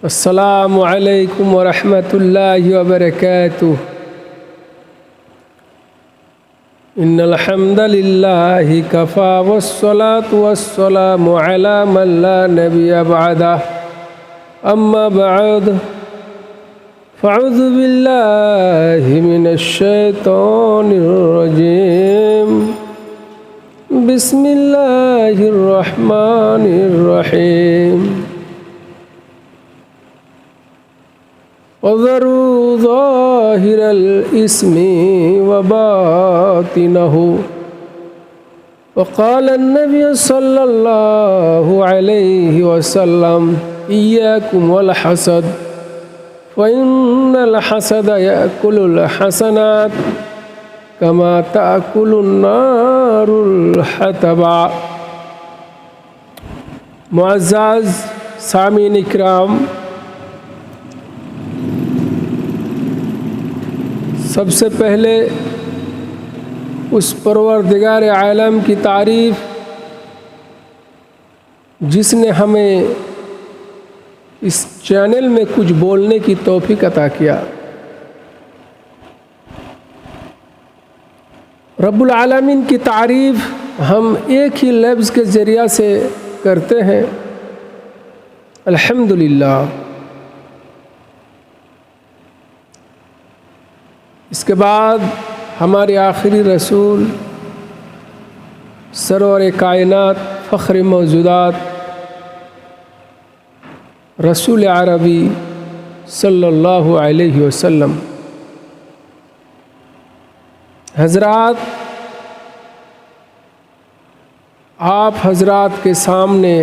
السلام علیکم ورحمۃ اللہ وبرکاتہ۔ ان الحمد للہ کفا والصلاة والسلام علی من لا نبی بعدہ، اما بعد فاعوذ باللہ من الشیطان الرجیم، بسم اللہ الرحمن الرحیم۔ وَذَرُوا ظَاهِرَ الْإِثْمِ وَبَاطِنَهُ، وقال النبي صلى الله عليه وسلم إياكم والحسد فإن الحسد يأكل الحسنات كما تأكل النار الحطب۔ معزز سامعین اکرام، سب سے پہلے اس پروردگار عالم کی تعریف جس نے ہمیں اس چینل میں کچھ بولنے کی توفیق عطا کیا۔ رب العالمین کی تعریف ہم ایک ہی لفظ کے ذریعہ سے کرتے ہیں، الحمدللہ۔ اس کے بعد ہمارے آخری رسول سرور کائنات فخر موجودات رسول عربی صلی اللہ علیہ وسلم حضرات، آپ حضرات کے سامنے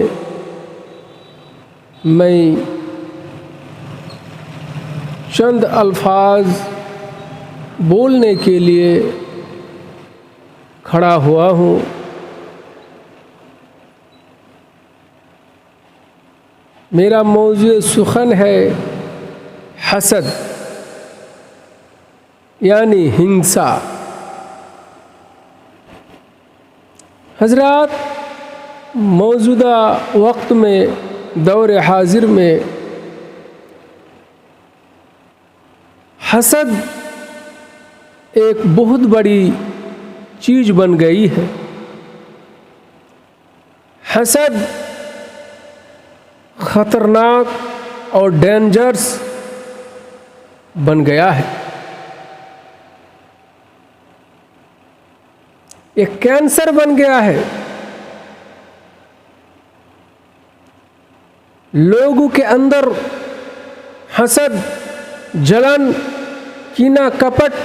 میں چند الفاظ بولنے کے لیے کھڑا ہوا ہوں۔ میرا موضوع سخن ہے حسد، یعنی ہنسا۔ حضرات، موجودہ وقت میں دور حاضر میں حسد ایک بہت بڑی چیز بن گئی ہے۔ حسد خطرناک اور ڈینجرس بن گیا ہے، ایک کینسر بن گیا ہے۔ لوگوں کے اندر حسد، جلن، کینہ، کپٹ،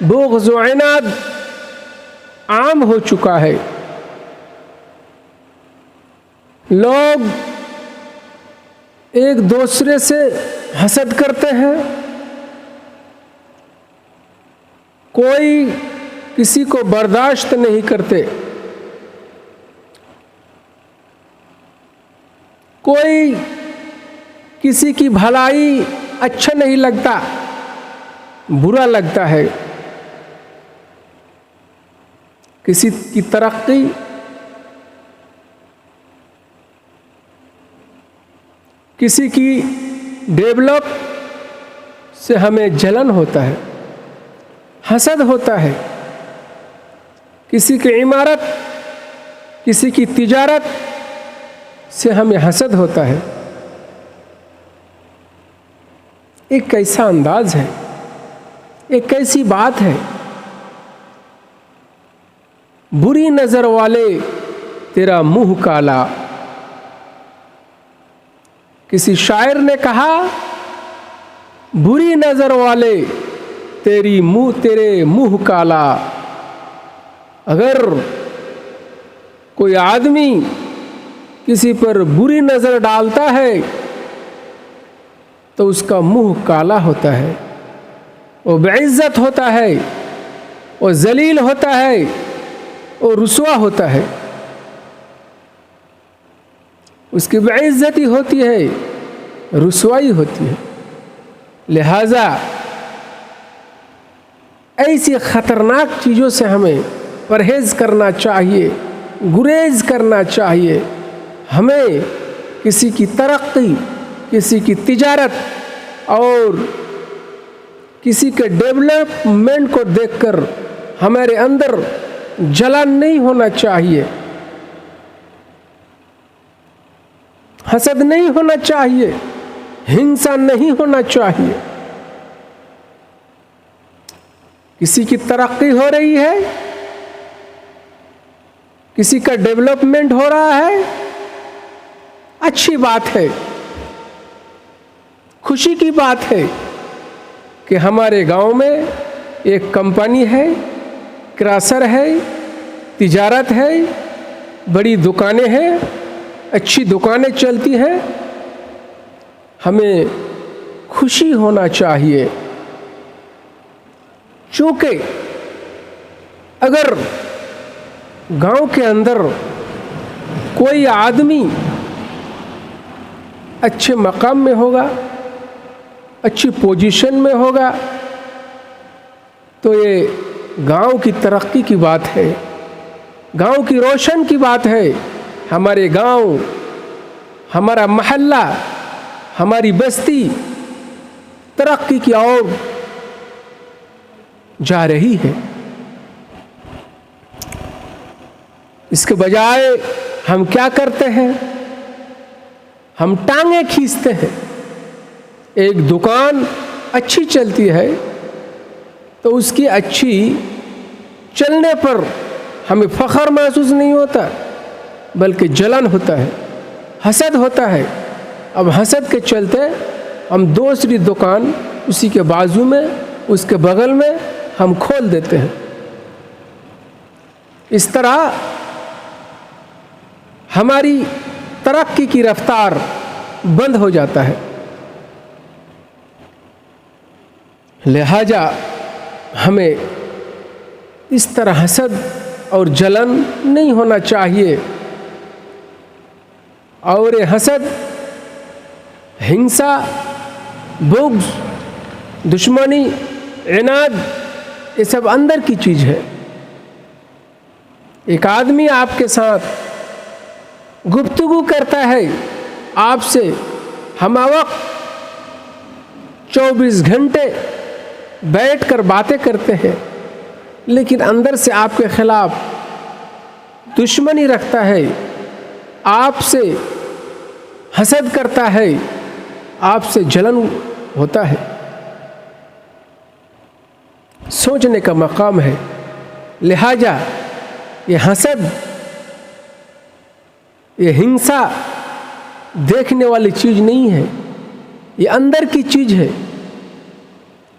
بغض و عناد عام ہو چکا ہے۔ لوگ ایک دوسرے سے حسد کرتے ہیں، کوئی کسی کو برداشت نہیں کرتے، کوئی کسی کی بھلائی اچھا نہیں لگتا، برا لگتا ہے۔ کسی کی ترقی، کسی کی ڈیولپ سے ہمیں جلن ہوتا ہے، حسد ہوتا ہے۔ کسی کی عمارت، کسی کی تجارت سے ہمیں حسد ہوتا ہے۔ ایک کیسا انداز ہے، ایک کیسی بات ہے۔ بری نظر والے تیرا منہ کالا۔ کسی شاعر نے کہا، بری نظر والے تیرے منہ کالا۔ اگر کوئی آدمی کسی پر بری نظر ڈالتا ہے تو اس کا منہ کالا ہوتا ہے، وہ بعزت ہوتا ہے، وہ ذلیل ہوتا ہے، وہ رسوا ہوتا ہے، اس کی بعزتی ہوتی ہے، رسوائی ہوتی ہے۔ لہذا ایسی خطرناک چیزوں سے ہمیں پرہیز کرنا چاہیے، گریز کرنا چاہیے۔ ہمیں کسی کی ترقی، किसी की तिजारत और किसी के डेवलपमेंट को देखकर हमारे अंदर जलन नहीं होना चाहिए, हसद नहीं होना चाहिए, हिंसा नहीं होना चाहिए। किसी की तरक्की हो रही है, किसी का डेवलपमेंट हो रहा है, अच्छी बात है, खुशी की बात है कि हमारे गांव में एक कंपनी है, क्रासर है, तिजारत है, बड़ी दुकानें हैं, अच्छी दुकानें चलती हैं। हमें खुशी होना चाहिए, चूँकि अगर गांव के अंदर कोई आदमी अच्छे मकाम में होगा, अच्छी पोजीशन में होगा, तो ये गांव की तरक्की की बात है, गांव की रोशन की बात है। हमारे गांव, हमारा मोहल्ला, हमारी बस्ती तरक्की की ओर जा रही है। इसके बजाय हम क्या करते हैं? हम टांगे खींचते हैं। एक दुकान अच्छी चलती है तो उसकी अच्छी चलने पर हमें फ़ख्र महसूस नहीं होता, बल्कि जलन होता है, हसद होता है। अब हसद के चलते हम दूसरी दुकान उसी के बाजू में, उसके बगल में हम खोल देते हैं। इस तरह हमारी तरक्की की रफ्तार बंद हो जाता है। लिहाजा हमें इस तरह हसद और जलन नहीं होना चाहिए। और ये हसद, हिंसा, बुग़्ज़, दुश्मनी, इनाद, ये सब अंदर की चीज़ है। एक आदमी आपके साथ गुफ्तगू करता है, आपसे हमवक्त 24 घंटे बैठकर बातें करते हैं, लेकिन अंदर से आपके खिलाफ दुश्मनी रखता है, आपसे हसद करता है, आपसे जलन होता है। सोचने का मकाम है। लिहाजा ये हसद, ये हिंसा देखने वाली चीज़ नहीं है, ये अंदर की चीज़ है।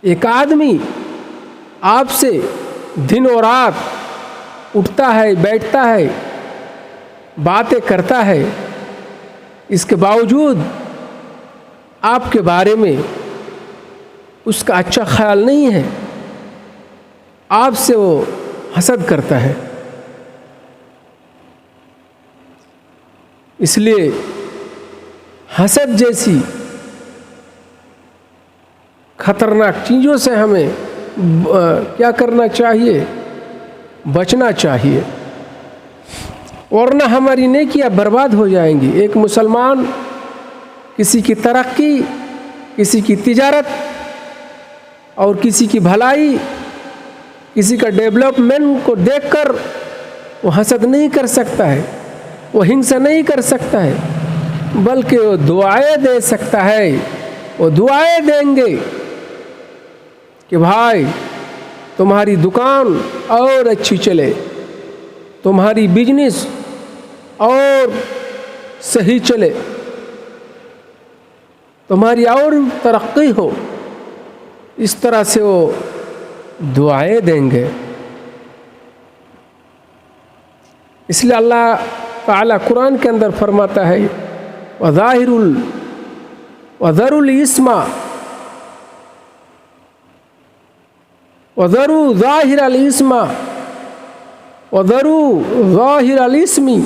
एक आदमी आपसे दिन और रात उठता है, बैठता है, बातें करता है, इसके बावजूद आपके बारे में उसका अच्छा ख्याल नहीं है, आपसे वो हसद करता है। इसलिए हसद जैसी खतरनाक चीज़ों से हमें क्या करना चाहिए? बचना चाहिए, वरना हमारी नेकियां बर्बाद हो जाएंगी। एक मुसलमान किसी की तरक्की, किसी की तिजारत और किसी की भलाई, किसी का डेवलपमेंट को देखकर वो हसद नहीं कर सकता है, वो हिंसा नहीं कर सकता है, बल्कि वो दुआएं दे सकता है। वो दुआएं देंगे कि भाई तुम्हारी दुकान और अच्छी चले, तुम्हारी बिजनेस और सही चले, तुम्हारी और तरक्की हो। इस तरह से वो दुआएं देंगे। इसलिए अल्लाह ताला कुरान के अंदर फरमाता है, वज़रुल इस्मा वज़रू ज़ाहिरल इस्मा वज़रू ज़ाहिरल इस्मी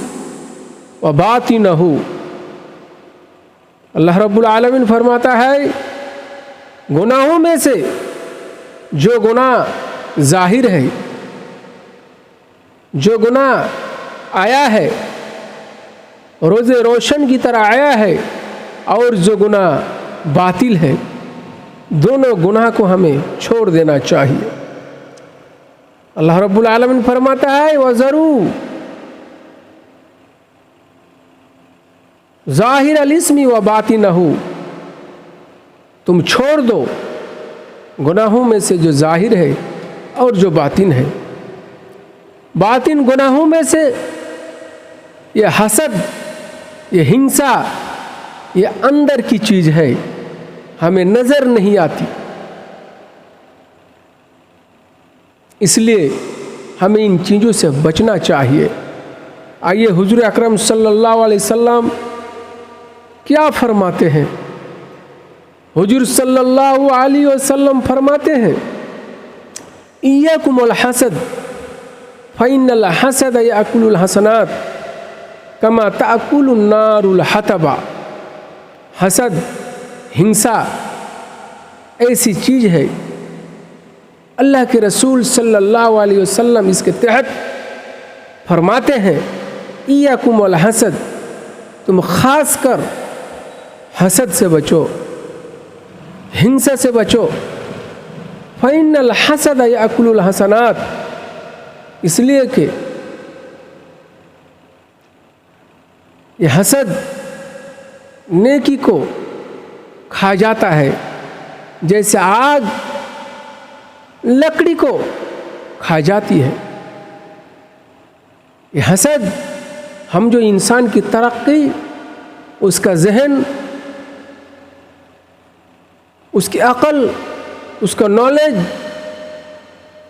व बातिनहु। अल्लाह रब्बुल आलमीन फरमाता है, गुनाहों में से जो गुनाह ज़ाहिर है, जो गुनाह आया है, रोज़े रोशन की तरह आया है, اور जो गुनाह बातिल है, दोनों गुनाह को हमें छोड़ देना चाहिए। अल्लाह रब्बुल आलमीन फरमाता है वज़रू ज़ाहिर अल-इस्मी व बातिनहु, तुम छोड़ दो गुनाहों में से जो ज़ाहिर है और जो बातिन है। बातिन गुनाहों में से ये हसद, ये हिंसा, ये अंदर की चीज़ है, हमें नज़र नहीं आती, इसलिए हमें इन चीज़ों से बचना चाहिए। आइए हुजूर अकरम सल्लल्लाहु अलैहि वसल्लम क्या फरमाते हैं। हुजूर सल्लल्लाहु अलैहि वसल्लम फरमाते हैं इय्याकुमुल हसद फ़इन्नल हसद याकुलुल हसनात कमा ताकुलुन नारुल हतबा। हसद, हिंसा ऐसी चीज़ है, अल्लाह के रसूल सल्लल्लाहु अलैहि वसल्लम इसके तहत फरमाते हैं इय्याकुमुल हसद, तुम ख़ास कर हसद से बचो, हिंसा से बचो। फ़इन्नल हसद याकुलुल हसनात, इसलिए कि ये हसद नेकी को खा जाता है, जैसे आग लकड़ी को खा जाती है। ये हसद हम जो इंसान की तरक्की, उसका जहन, उसकी अक़ल, उसका नॉलेज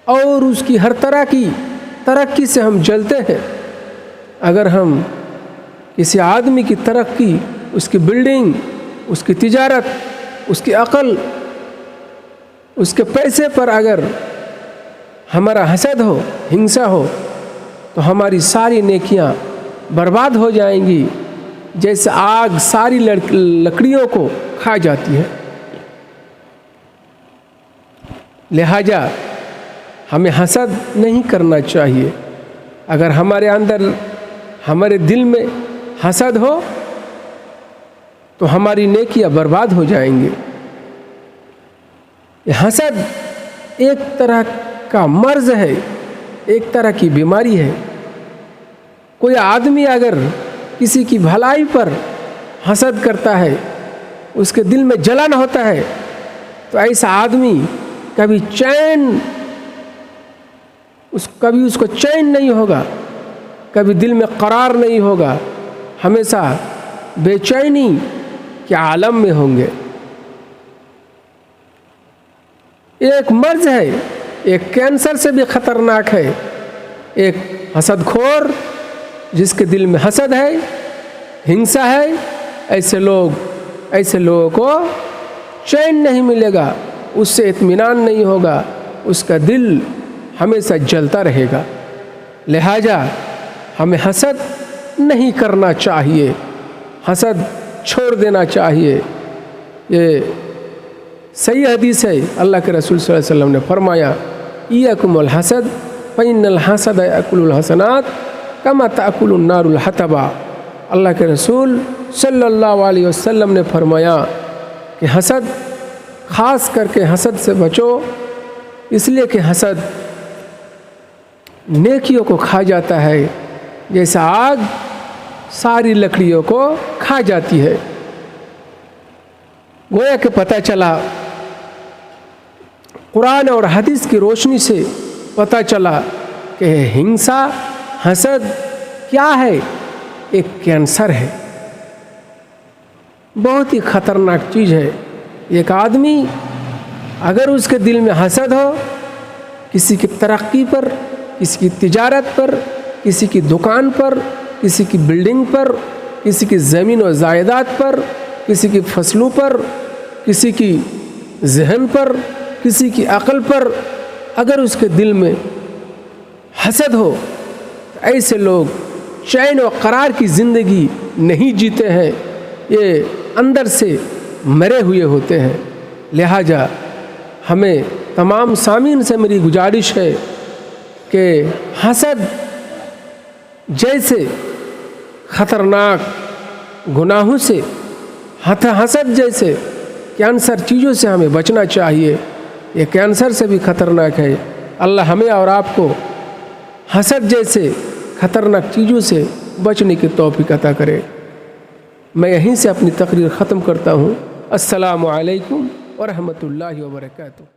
और उसकी हर तरह की तरक्की से हम जलते हैं। अगर हम किसी आदमी की तरक्की, उसकी बिल्डिंग, उसकी तिजारत, उसकी अक़ल, उसके पैसे पर अगर हमारा हसद हो, हिंसा हो, तो हमारी सारी नेकियां बर्बाद हो जाएंगी, जैसे आग सारी लकड़ियों को खा जाती है। लिहाजा हमें हसद नहीं करना चाहिए। अगर हमारे अंदर, हमारे दिल में हसद हो तो हमारी नेकियां बर्बाद हो जाएंगी। हसद एक तरह का मर्ज है, एक तरह की बीमारी है। कोई आदमी अगर किसी की भलाई पर हसद करता है, उसके दिल में जलन होता है, तो ऐसा आदमी कभी उसको चैन नहीं होगा, कभी दिल में करार नहीं होगा, हमेशा बेचैनी के आलम में होंगे। एक मर्ज है, एक कैंसर से भी खतरनाक है, एक हसदखोर जिसके दिल में हसद है, हिंसा है। ऐसे लोगों को चैन नहीं मिलेगा, उससे इत्मीनान नहीं होगा, उसका दिल हमेशा जलता रहेगा। लिहाजा हमें हसद नहीं करना चाहिए, हसद छोड़ देना चाहिए। ये सही हदीस है, अल्लाह के रसूल सल्लल्लाहु अलैहि वसल्लम ने फरमाया इय्याकुमुल हसद फ़इन्नल हसद याकुलुल हसनात कमा ताकुलुन नारुल हतबा। अल्लाह के रसूल सल्लल्लाहु अलैहि वसल्लम ने फरमाया कि हसद, ख़ास करके हसद से बचो, इसलिए कि हसद नेकियों को खा जाता है, जैसा आग सारी लकड़ियों को खा जाती है। गोया कि पता चला, कुरान और हदीस की रोशनी से पता चला कि हिंसा, हसद क्या है? एक कैंसर है, बहुत ही खतरनाक चीज़ है। एक आदमी अगर उसके दिल में हसद हो, किसी की तरक्की पर, किसी की तिजारत पर, किसी की दुकान पर, किसी की बिल्डिंग पर, किसी की ज़मीन और जायदाद पर, किसी की फसलों पर, किसी की जहन पर, किसी की अक़ल पर, अगर उसके दिल में हसद हो, तो ऐसे लोग चैन और करार की ज़िंदगी नहीं जीते हैं, ये अंदर से मरे हुए होते हैं। लिहाजा हमें तमाम सामीन से मेरी गुजारिश है कि हसद जैसे ख़तरनाक गुनाहों से حسد جیسے کینسر چیزوں سے ہمیں بچنا چاہیے. یہ کینسر سے بھی خطرناک ہے. اللہ ہمیں اور آپ کو حسد جیسے خطرناک چیزوں سے بچنے کی توفیق عطا کرے. میں یہیں سے اپنی تقریر ختم کرتا ہوں. السلام علیکم ورحمۃ اللہ وبرکاتہ.